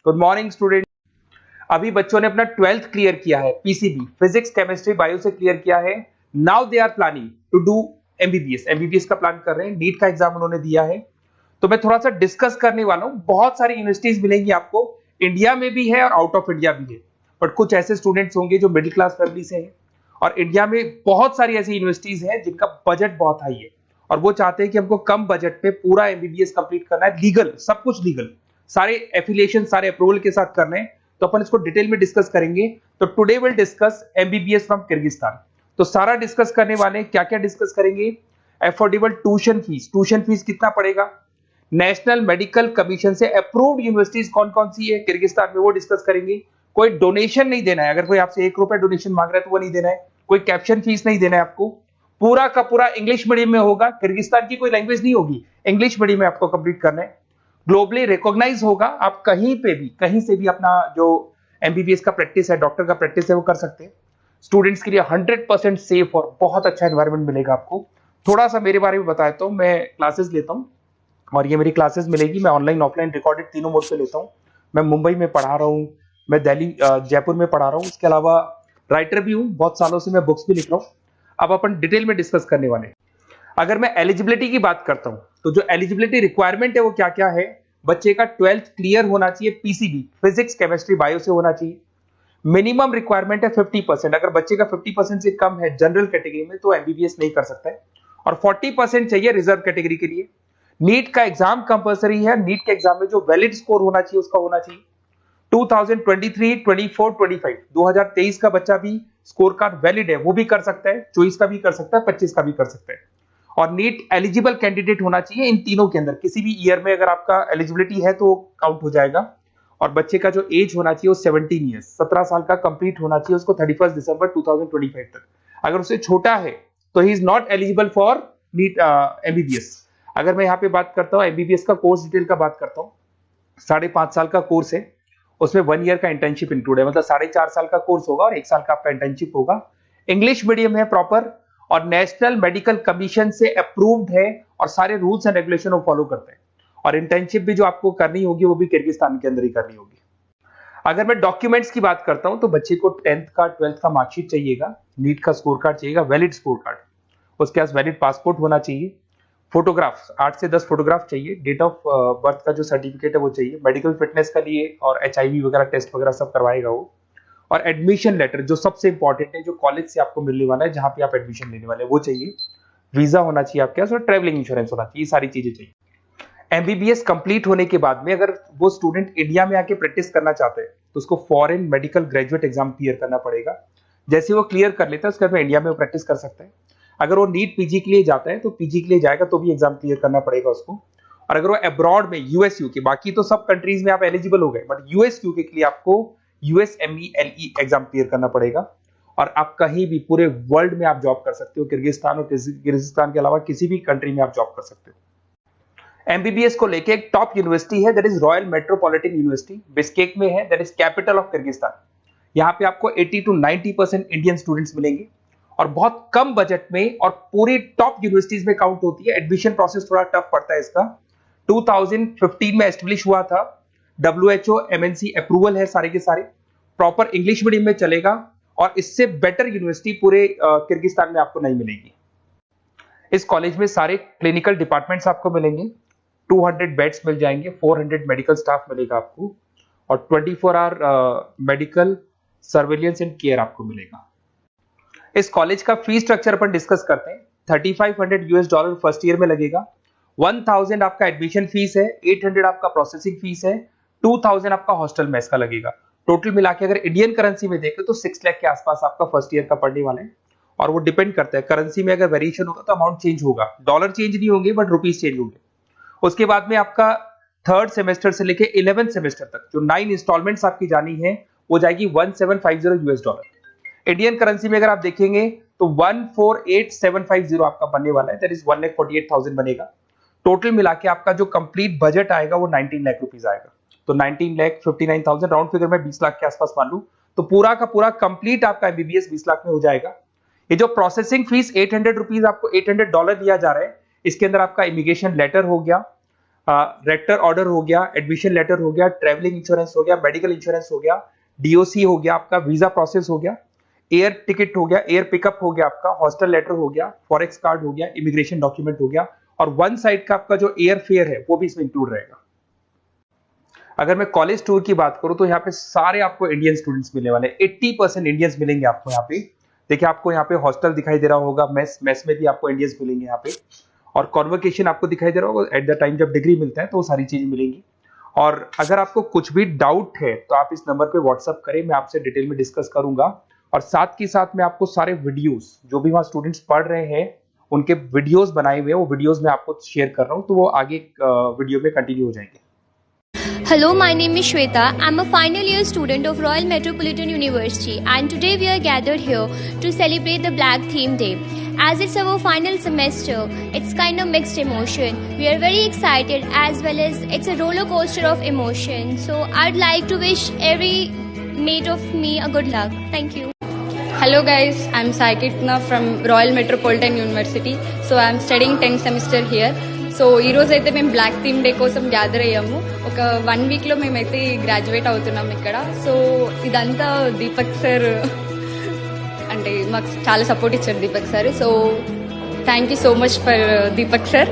Good morning student. अभी बच्चों ने अपना 12th क्लियर किया है, पीसीबी फिजिक्स केमिस्ट्री बायो से क्लियर किया है। Now they are planning to do MBBS का प्लान कर रहे हैं। नीट का एग्जाम उन्होंने दिया है, तो मैं थोड़ा सा डिस्कस करने वाला हूं। बहुत सारी यूनिवर्सिटीज मिलेंगी आपको, इंडिया में भी है और आउट ऑफ इंडिया भी है, बट कुछ ऐसे स्टूडेंट्स होंगे जो मिडिल क्लास फैमिली से हैं। और इंडिया में बहुत सारी ऐसी यूनिवर्सिटीज हैं जिनका बजट बहुत हाई है और वो चाहते हैं कि हमको कम बजट पे पूरा एमबीबीएस कंप्लीट करना है, लीगल, सब कुछ लीगल, सारे एफिलिएशन सारे अप्रूवल के साथ करने हैं। तो अपन इसको डिटेल में डिस्कस करेंगे। तो today will discuss MBBS from Kyrgyzstan. तो सारा डिस्कस करने वाले क्या क्या डिस्कस करेंगे। अफोर्डेबल ट्यूशन फीस कितना पड़ेगा, नेशनल मेडिकल कमीशन से अप्रूव्ड यूनिवर्सिटीज कौन कौन सी है किर्गिस्तान में, वो डिस्कस करेंगे। कोई डोनेशन नहीं देना है, अगर कोई आपसे 1 रुपए डोनेशन मांग रहा है तो वो नहीं देना है। कोई कैप्शन फीस नहीं देना है आपको। पूरा का पूरा इंग्लिश मीडियम में होगा, किर्गिस्तान की कोई लैंग्वेज नहीं होगी, इंग्लिश मीडियम में आपको कंप्लीट करना है। ग्लोबली रिकॉग्नाइज होगा, आप कहीं पे भी कहीं से भी अपना जो एमबीबीएस का प्रैक्टिस है, डॉक्टर का प्रैक्टिस है, वो कर सकते हैं। स्टूडेंट्स के लिए 100% सेफ और बहुत अच्छा एनवायरनमेंट मिलेगा आपको। थोड़ा सा मेरे बारे में बताया तो मैं क्लासेस लेता हूँ और ये मेरी क्लासेस मिलेगी। मैं ऑनलाइन ऑफलाइन रिकॉर्डेड तीनों मोड पे लेता हूँ। मैं मुंबई में पढ़ा रहा हूँ, मैं दिल्ली जयपुर में पढ़ा रहा हूँ, इसके अलावा राइटर भी हूँ, बहुत सालों से मैं बुक्स भी लिख रहा हूँ। अब अपन डिटेल में डिस्कस करने वाले हैं। अगर मैं एलिजिबिलिटी की बात करता हूं तो जो एलिजिबिलिटी रिक्वायरमेंट है वो क्या क्या है। बच्चे का 12th क्लियर होना चाहिए, पीसीबी फिजिक्स केमिस्ट्री बायो से होना चाहिए। मिनिमम रिक्वायरमेंट है 50%। अगर बच्चे का 50% से कम है जनरल कैटेगरी में तो एमबीबीएस नहीं कर सकता है, और 40% चाहिए रिजर्व कैटेगरी के लिए। नीट का एग्जाम कंपलसरी है। नीट के एग्जाम में जो वैलिड स्कोर होना चाहिए उसका होना चाहिए 2023, 24, 25 2023 का बच्चा भी स्कोर कार्ड वैलिड है, वो भी कर सकता है, 24 का भी कर सकता है, 25 का भी कर सकता है। और नीट एलिजिबल कैंडिडेट होना चाहिए इन तीनों के अंदर, किसी भी ईयर में अगर आपका एलिजिबिलिटी है तो काउंट हो जाएगा। और बच्चे का जो एज होना चाहिए वो 17 ईयर्स, 17 साल का कंप्लीट होना चाहिए उसको 31 दिसंबर 2025 तक। अगर उससे छोटा है तो he is not eligible for NEET MBBS. अगर मैं यहाँ पे बात करता हूँ एमबीबीएस का कोर्स डिटेल का बात करता हूँ, 5.5 साल का कोर्स है, उसमें 1 ईयर का इंटर्नशिप इंक्लूड है, मतलब 4.5 साल का कोर्स होगा और 1 साल का आपका इंटर्नशिप होगा। इंग्लिश मीडियम है प्रॉपर, और नेशनल मेडिकल कमीशन से अप्रूव्ड है और सारे रूल्स एंड रेगुलेशन वो फॉलो करते हैं। और इंटर्नशिप भी जो आपको करनी होगी वो भी किर्गिस्तान के अंदर ही करनी होगी। अगर मैं डॉक्यूमेंट्स की बात करता हूं तो बच्चे को 10th का 12th का मार्कशीट चाहिएगा, नीट का स्कोर कार्ड चाहिएगा, वैलिड स्कोर कार्ड, उसके पास वैलिड पासपोर्ट होना चाहिए, फोटोग्राफ 8 से 10 फोटोग्राफ चाहिए, डेट ऑफ बर्थ का जो सर्टिफिकेट है वो चाहिए, मेडिकल फिटनेस का लिए और एचआईवी वगैरह टेस्ट वगैरह सब करवाएगा वो। और एडमिशन लेटर जो सबसे इंपॉर्टेंट है, जो कॉलेज से आपको मिलने वाला है, जहां पे आप एडमिशन लेने वाले हैं, वो चाहिए। वीजा होना चाहिए आपके पास और ट्रैवलिंग इंश्योरेंस होना चाहिए, ये सारी चीजें चाहिए। एमबीबीएस कंप्लीट होने के बाद में अगर वो स्टूडेंट इंडिया में आके प्रैक्टिस करना चाहते हैं तो उसको foreign medical graduate exam clear करना पड़ेगा। जैसे वो क्लियर कर लेता है उसके बाद इंडिया में वो प्रैक्टिस कर सकता है। अगर वो नीट पीजी के लिए जाता है तो पीजी के लिए जाएगा तो भी एग्जाम क्लियर करना पड़ेगा उसको। और अगर वो अब्रॉड में यूएस यूके, बाकी तो सब कंट्रीज में आप एलिजिबल हो गए, बट यूएस यूके के लिए आपको यूएसएमईएलई एग्जाम क्लियर करना पड़ेगा। और आप कहीं भी पूरे वर्ल्ड में आप जॉब कर सकते हो, किर्गिस्तान और किर्गिस्तान के अलावा किसी भी कंट्री में आप जॉब कर सकते हो। एमबीबीएस को लेके एक टॉप यूनिवर्सिटी है, that is royal metropolitan university, Bishkek में है, that is capital of Kyrgyzstan. यहाँ पे आपको 80 to 90% इंडियन स्टूडेंट्स मिलेंगे और बहुत कम बजट में, और पूरी टॉप यूनिवर्सिटीज में काउंट होती है। एडमिशन प्रोसेस थोड़ा टफ पड़ता है इसका। 2015 में एस्टेब्लिश हुआ था, WHO MNC अप्रूवल है, सारे के सारे प्रॉपर इंग्लिश मीडियम में चलेगा, और इससे बेटर यूनिवर्सिटी पूरे किर्गिस्तान में आपको नहीं मिलेगी। इस कॉलेज में सारे क्लिनिकल डिपार्टमेंट्स आपको मिलेंगे, 200 बेड्स मिल जाएंगे, 400 मेडिकल स्टाफ मिलेगा आपको, और 24 hour medical surveillance and care आपको मिलेगा। इस कॉलेज का फीस स्ट्रक्चर अपन डिस्कस करते हैं। $3500 फर्स्ट ईयर में लगेगा, 1000 आपका एडमिशन फीस है, 800 आपका प्रोसेसिंग फीस है, 2000 आपका हॉस्टल मेस का लगेगा। टोटल मिला के अगर इंडियन करेंसी में देखें तो 6 लाख के आसपास आपका फर्स्ट ईयर का पड़ने वाला है। और वो डिपेंड करता है करेंसी में, अगर वेरिएशन होगा तो अमाउंट चेंज होगा, डॉलर चेंज नहीं होंगे बट रुपीज चेंज होंगे। उसके बाद में आपका 3rd सेमेस्टर से लेके 11th सेमेस्टर तक जो 9 इंस्टॉलमेंट्स आपकी जानी है वो जाएगी $1750। इंडियन करेंसी में अगर आप देखेंगे तो 148750 आपका बनने वाला है, दैट इज 1,48,000 बनेगा। टोटल मिला के आपका जो कंप्लीट बजट आएगा वो 19 लाख रुपीज आएगा। तो 19,59,000 राउंड फिगर में 20 लाख के आसपास मान लू, तो पूरा का पूरा कंप्लीट आपका एमबीबीएस 20 लाख में हो जाएगा। ये जो प्रोसेसिंग फीस $800 आपको $800 दिया जा रहा है, इसके अंदर आपका इमिग्रेशन लेटर हो गया, रेक्टर ऑर्डर हो गया, एडमिशन लेटर हो गया, ट्रेवलिंग इंश्योरेंस हो गया, मेडिकल इंश्योरेंस हो गया, डीओसी हो गया, आपका वीजा प्रोसेस हो गया, एयर टिकट हो गया, एयर पिकअप हो गया, आपका हॉस्टल लेटर हो गया, फॉरेक्स कार्ड हो गया, इमिग्रेशन डॉक्यूमेंट हो गया, और वन साइड का आपका जो एयर फेयर है वो भी इसमें इंक्लूड रहेगा। अगर मैं कॉलेज टूर की बात करूं तो यहाँ पे सारे आपको इंडियन स्टूडेंट्स मिलने वाले हैं, 80% इंडियंस मिलेंगे आपको यहाँ पे। देखिए आपको यहाँ पे हॉस्टल दिखाई दे रहा होगा, मेस में भी आपको इंडियंस मिलेंगे यहाँ पे, और कॉन्वोकेशन आपको दिखाई दे रहा होगा एट द टाइम जब डिग्री मिलता है, तो वो सारी चीजें मिलेंगी। और अगर आपको कुछ भी डाउट है तो आप इस नंबर पे व्हाट्सअप करें, मैं आपसे डिटेल में डिस्कस करूंगा। और साथ के साथ मैं आपको सारे वीडियोस जो भी वहाँ स्टूडेंट्स पढ़ रहे हैं उनके वीडियोस बनाए हुए हैं, वो वीडियोस मैं आपको शेयर कर रहा हूँ, तो वो आगे वीडियो में कंटिन्यू हो जाएंगे। Hello, my name is Shweta. I'm a final year student of Royal Metropolitan University, and today we are gathered here to celebrate the Black Theme Day. As it's our final semester, it's kind of mixed emotion. We are very excited as well as it's a roller coaster of emotion. So I'd like to wish every mate of me a good luck. Thank you. Hello guys, I'm Saikitna from Royal Metropolitan University. So I'm studying 10th semester here. So ఈరోజు అయితే మేము black theme day కోసం gather అయ్యాము. ఒక 1 వీక్లో మేమైతే graduate అవుతున్నాం ఇక్కడ. సో ఇదంతా దీపక్ సార్ అంటే మాకు చాలా సపోర్ట్ ఇచ్చారు Deepak sir. So thank you so much for Deepak sir.